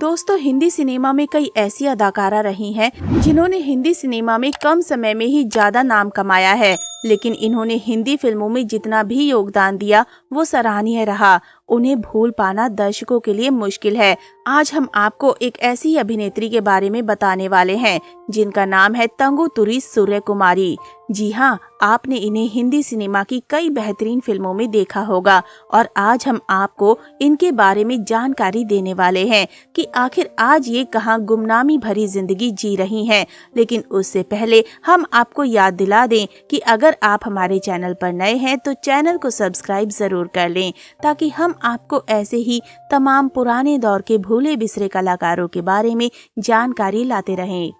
दोस्तों, हिंदी सिनेमा में कई ऐसी अदाकारा रही हैं जिन्होंने हिंदी सिनेमा में कम समय में ही ज्यादा नाम कमाया है, लेकिन इन्होंने हिंदी फिल्मों में जितना भी योगदान दिया वो सराहनीय रहा। उन्हें भूल पाना दर्शकों के लिए मुश्किल है। आज हम आपको एक ऐसी अभिनेत्री के बारे में बताने वाले हैं जिनका नाम है तंगुतुरी सूर्यकुमारी। जी हाँ, आपने इन्हें हिंदी सिनेमा की कई बेहतरीन फिल्मों में देखा होगा और आज हम आपको इनके बारे में जानकारी देने वाले हैं कि आखिर आज ये कहां गुमनामी भरी जिंदगी जी रही हैं। लेकिन उससे पहले हम आपको याद दिला दें कि अगर आप हमारे चैनल पर नए हैं तो चैनल को सब्सक्राइब जरूर कर लें, ताकि हम आपको ऐसे ही तमाम पुराने दौर के भूले बिसरे कलाकारों के बारे में जानकारी लाते रहें।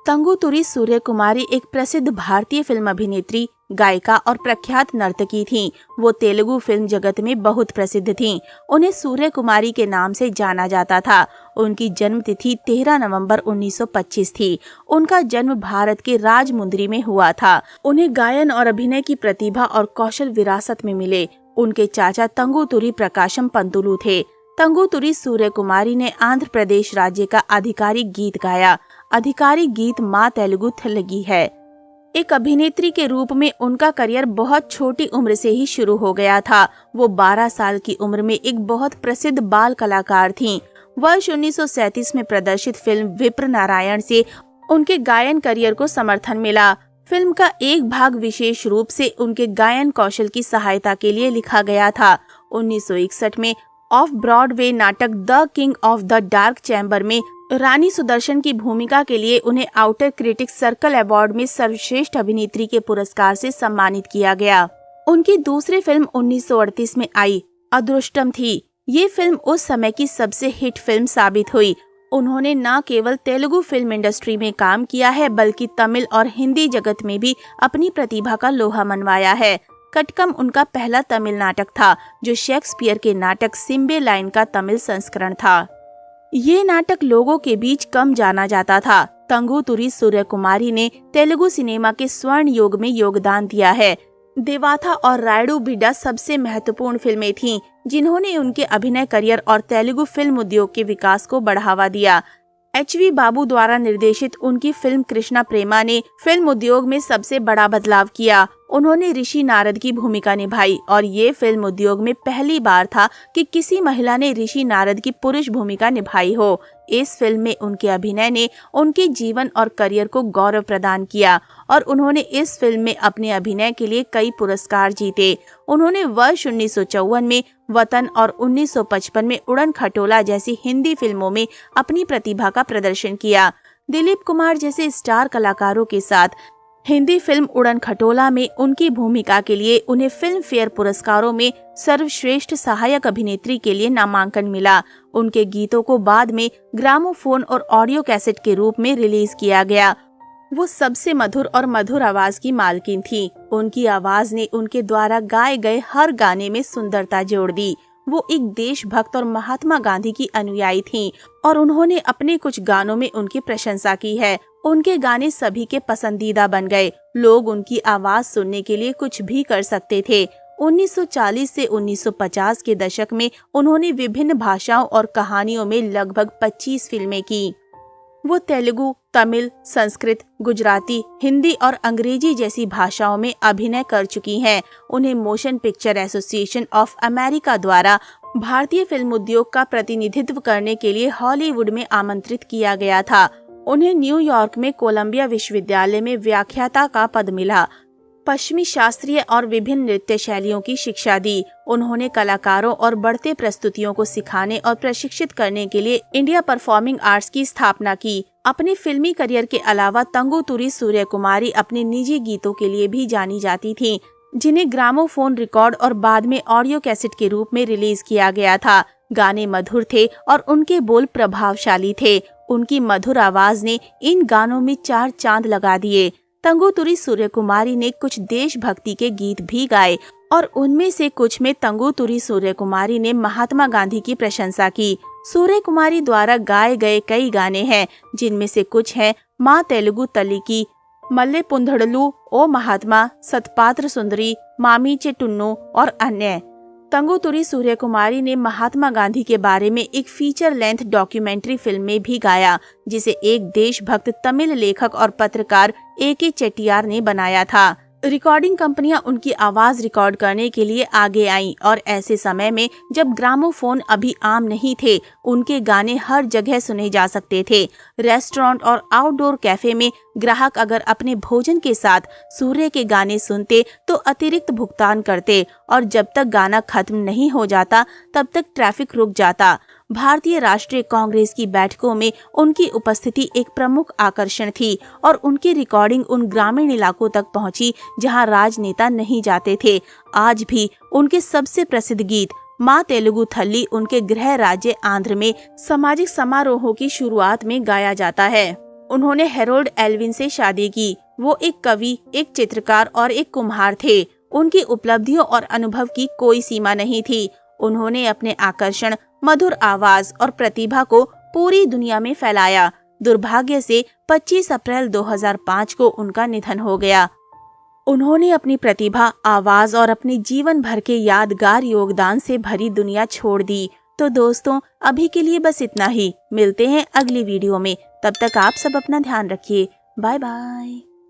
तंगुतुरी सूर्यकुमारी एक प्रसिद्ध भारतीय फिल्म अभिनेत्री, गायिका और प्रख्यात नर्तकी थीं। वो तेलुगु फिल्म जगत में बहुत प्रसिद्ध थीं। उन्हें सूर्यकुमारी के नाम से जाना जाता था। उनकी जन्म तिथि 13 नवंबर 1925 थी। उनका जन्म भारत के राजमुंद्री में हुआ था। उन्हें गायन और अभिनय की प्रतिभा और कौशल विरासत में मिले। उनके चाचा तंगुतुरी प्रकाशम पंतुलु थे। तंगुतुरी सूर्यकुमारी ने आंध्र प्रदेश राज्य का आधिकारिक गीत गाया। आधिकारिक गीत माँ तेलुगु थलगी है। एक अभिनेत्री के रूप में उनका करियर बहुत छोटी उम्र से ही शुरू हो गया था। वो 12 साल की उम्र में एक बहुत प्रसिद्ध बाल कलाकार थीं। वर्ष 1937 में प्रदर्शित फिल्म विप्र नारायण से उनके गायन करियर को समर्थन मिला। फिल्म का एक भाग विशेष रूप से उनके गायन कौशल की सहायता के लिए लिखा गया था। 1961 में ऑफ ब्रॉडवे नाटक the king of the dark chamber में रानी सुदर्शन की भूमिका के लिए उन्हें आउटर क्रिटिक्स सर्कल अवार्ड में सर्वश्रेष्ठ अभिनेत्री के पुरस्कार से सम्मानित किया गया। उनकी दूसरी फिल्म 1938 में आई, अदृष्टम थी। ये फिल्म उस समय की सबसे हिट फिल्म साबित हुई। उन्होंने न केवल तेलुगु फिल्म इंडस्ट्री में काम किया है, बल्कि तमिल और हिंदी जगत में भी अपनी प्रतिभा का लोहा मनवाया है। कटकम उनका पहला तमिल नाटक था, जो शेक्सपियर के नाटक सिम्बे लाइन का तमिल संस्करण था। ये नाटक लोगों के बीच कम जाना जाता था। तंगुतुरी सूर्यकुमारी ने तेलुगु सिनेमा के स्वर्ण युग में योगदान दिया है। देवाथा और रायडू बिड्डा सबसे महत्वपूर्ण फिल्में थीं, जिन्होंने उनके अभिनय करियर और तेलुगु फिल्म उद्योग के विकास को बढ़ावा दिया। एच.वी. बाबू द्वारा निर्देशित उनकी फिल्म कृष्णा प्रेमा ने फिल्म उद्योग में सबसे बड़ा बदलाव किया। उन्होंने ऋषि नारद की भूमिका निभाई और ये फिल्म उद्योग में पहली बार था कि किसी महिला ने ऋषि नारद की पुरुष भूमिका निभाई हो। इस फिल्म में उनके अभिनय ने उनके जीवन और करियर को गौरव प्रदान किया और उन्होंने इस फिल्म में अपने अभिनय के लिए कई पुरस्कार जीते। उन्होंने वर्ष 1954 में वतन और 1955 में उड़न खटोला जैसी हिंदी फिल्मों में अपनी प्रतिभा का प्रदर्शन किया। दिलीप कुमार जैसे स्टार कलाकारों के साथ हिंदी फिल्म उड़न खटोला में उनकी भूमिका के लिए उन्हें फिल्म फेयर पुरस्कारों में सर्वश्रेष्ठ सहायक अभिनेत्री के लिए नामांकन मिला। उनके गीतों को बाद में ग्रामोफोन और ऑडियो कैसेट के रूप में रिलीज किया गया। वो सबसे मधुर और मधुर आवाज की मालकिन थी। उनकी आवाज ने उनके द्वारा गाए गए हर गाने में सुंदरता जोड़ दी। वो एक देशभक्त और महात्मा गांधी की अनुयायी थीं और उन्होंने अपने कुछ गानों में उनकी प्रशंसा की है। उनके गाने सभी के पसंदीदा बन गए। लोग उनकी आवाज सुनने के लिए कुछ भी कर सकते थे। 1940 से 1950 के दशक में उन्होंने विभिन्न भाषाओं और कहानियों में लगभग 25 फिल्में की। वो तेलुगु, तमिल, संस्कृत, गुजराती, हिंदी और अंग्रेजी जैसी भाषाओं में अभिनय कर चुकी हैं। उन्हें motion picture association of America द्वारा भारतीय फिल्म उद्योग का प्रतिनिधित्व करने के लिए हॉलीवुड में आमंत्रित किया गया था। उन्हें न्यूयॉर्क में कोलंबिया विश्वविद्यालय में व्याख्याता का पद मिला। पश्चिमी शास्त्रीय और विभिन्न नृत्य शैलियों की शिक्षा दी। उन्होंने कलाकारों और बढ़ते प्रस्तुतियों को सिखाने और प्रशिक्षित करने के लिए इंडिया परफॉर्मिंग आर्ट्स की स्थापना की। अपने फिल्मी करियर के अलावा तंगुतुरी सूर्यकुमारी अपने निजी गीतों के लिए भी जानी जाती थीं, जिन्हें ग्रामोफोन रिकॉर्ड और बाद में ऑडियो कैसेट के रूप में रिलीज किया गया था। गाने मधुर थे और उनके बोल प्रभावशाली थे। उनकी मधुर आवाज ने इन गानों में 4 चांद लगा दिए। तंगुतुरी सूर्यकुमारी ने कुछ देशभक्ति के गीत भी गाए और उनमें से कुछ में तंगुतुरी सूर्यकुमारी ने महात्मा गांधी की प्रशंसा की। सूर्यकुमारी द्वारा गाए गए कई गाने हैं, जिनमें से कुछ हैं माँ तेलुगु तल्लीकी, मल्ले पुंधड़लू, ओ महात्मा, सतपात्र सुंदरी, मामी चेटुन्नू और अन्य। तंगुतुरी सूर्यकुमारी ने महात्मा गांधी के बारे में एक फीचर लेंथ डॉक्यूमेंट्री फिल्म में भी गाया, जिसे एक देशभक्त तमिल लेखक और पत्रकार A.K. चेट्टियार ने बनाया था। रिकॉर्डिंग कंपनियां उनकी आवाज रिकॉर्ड करने के लिए आगे आईं और ऐसे समय में जब ग्रामोफोन अभी आम नहीं थे, उनके गाने हर जगह सुने जा सकते थे। रेस्टोरेंट और आउटडोर कैफे में ग्राहक अगर अपने भोजन के साथ सूर्य के गाने सुनते तो अतिरिक्त भुगतान करते और जब तक गाना खत्म नहीं हो जाता तब तक ट्रैफिक रुक जाता। भारतीय राष्ट्रीय कांग्रेस की बैठकों में उनकी उपस्थिति एक प्रमुख आकर्षण थी और उनकी रिकॉर्डिंग उन ग्रामीण इलाकों तक पहुंची जहां राजनेता नहीं जाते थे। आज भी उनके सबसे प्रसिद्ध गीत माँ तेलुगु थल्ली उनके गृह राज्य आंध्र में सामाजिक समारोहों की शुरुआत में गाया जाता है। उन्होंने हेरोल्ड एल्विन से शादी की। वो एक कवि, एक चित्रकार और एक कुम्हार थे। उनकी उपलब्धियों और अनुभव की कोई सीमा नहीं थी। उन्होंने अपने आकर्षण, मधुर आवाज और प्रतिभा को पूरी दुनिया में फैलाया। दुर्भाग्य से 25 अप्रैल 2005 को उनका निधन हो गया। उन्होंने अपनी प्रतिभा, आवाज और अपने जीवन भर के यादगार योगदान से भरी दुनिया छोड़ दी। तो दोस्तों, अभी के लिए बस इतना ही। मिलते हैं अगली वीडियो में। तब तक आप सब अपना ध्यान रखिए। Bye bye.